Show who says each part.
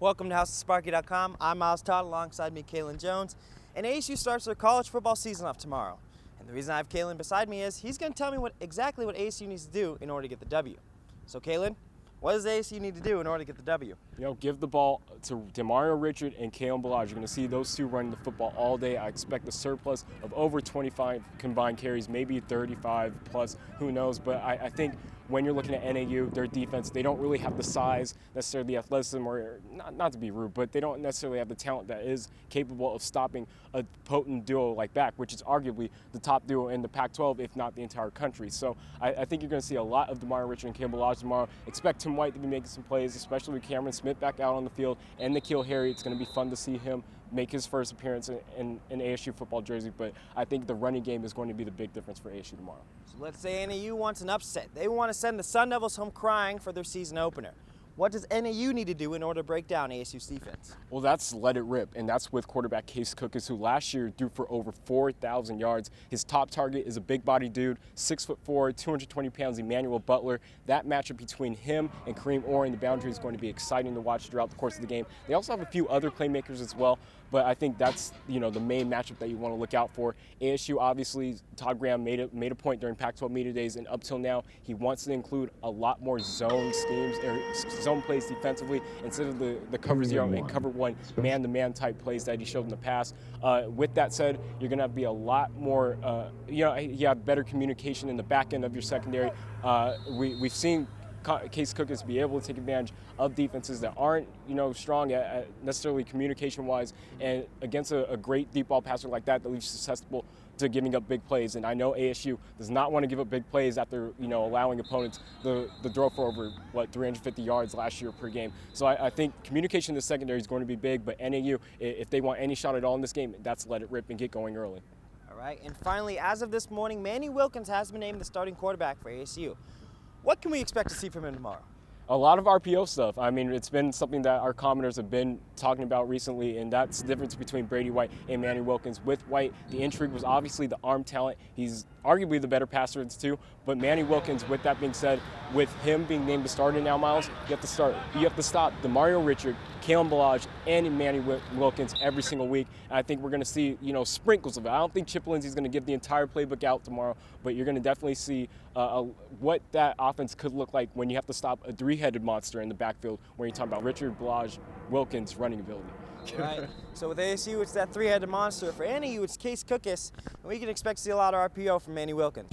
Speaker 1: Welcome to HouseOfSparky.com. I'm Miles Todd, alongside me, Kalen Jones. And ASU starts their college football season off tomorrow. And the reason I have Kalen beside me is he's going to tell me exactly what ASU needs to do in order to get the W. So, Kalen, what does ASU need to do in order to get the W?
Speaker 2: Give the ball to Demario Richard and Kalen Balaj. You're going to see those two running the football all day. I expect a surplus of over 25 combined carries, maybe 35 plus, who knows. But I think when you're looking at NAU, their defense, they don't really have the size, necessarily the athleticism, or not to be rude, but they don't necessarily have the talent that is capable of stopping a potent duo like that, which is arguably the top duo in the Pac-12, if not the entire country. So I think you're going to see a lot of Demario Richard and Kalen Balaj tomorrow. Expect Tim White to be making some plays, especially with Cameron Smith back out on the field, and N'Keal Harry. It's going to be fun to see him make his first appearance in ASU football jersey, but I think the running game is going to be the big difference for ASU tomorrow.
Speaker 1: So let's say NAU wants an upset. They want to send the Sun Devils home crying for their season opener. What does NAU need to do in order to break down ASU's defense?
Speaker 2: Well, that's let it rip, and that's with quarterback Case Cookis, who last year threw for over 4,000 yards. His top target is a big-body dude, 6'4", 220 pounds, Emmanuel Butler. That matchup between him and Kareem Orr in the boundary is going to be exciting to watch throughout the course of the game. They also have a few other playmakers as well, but I think that's the main matchup that you want to look out for. ASU, obviously, Todd Graham made a point during Pac-12 Media Days, and up till now, he wants to include a lot more zone schemes, or zone plays defensively, instead of the cover zero and cover one man-to-man type plays that he showed in the past. With that said, you're going to be a lot more, you have better communication in the back end of your secondary. We've seen Case Cookis be able to take advantage of defenses that aren't, strong at necessarily communication-wise, and against a great deep ball passer like that leaves susceptible to giving up big plays. And I know ASU does not want to give up big plays after, allowing opponents the throw for over, 350 yards last year per game. So I think communication in the secondary is going to be big, but NAU, if they want any shot at all in this game, that's let it rip and get going early.
Speaker 1: All right, and finally, as of this morning, Manny Wilkins has been named the starting quarterback for ASU. What can we expect to see from him tomorrow?
Speaker 2: A lot of RPO stuff. I mean, it's been something that our commenters have been talking about recently, and that's the difference between Brady White and Manny Wilkins. With White, the intrigue was obviously the arm talent. He's arguably the better passer of the two, but Manny Wilkins, with that being said, with him being named the starter now, Miles, you have to stop Demario Richard, Kalen Balaj, and Manny Wilkins every single week. And I think we're going to see, sprinkles of it. I don't think Chip Lindsey's going to give the entire playbook out tomorrow, but you're going to definitely see what that offense could look like when you have to stop a three-headed monster in the backfield when you're talking about Richard, Balaj, Wilkins running ability.
Speaker 1: Right. So with ASU, it's that three-headed monster. For NAU, it's Case Cookis, and we can expect to see a lot of RPO from Manny Wilkins.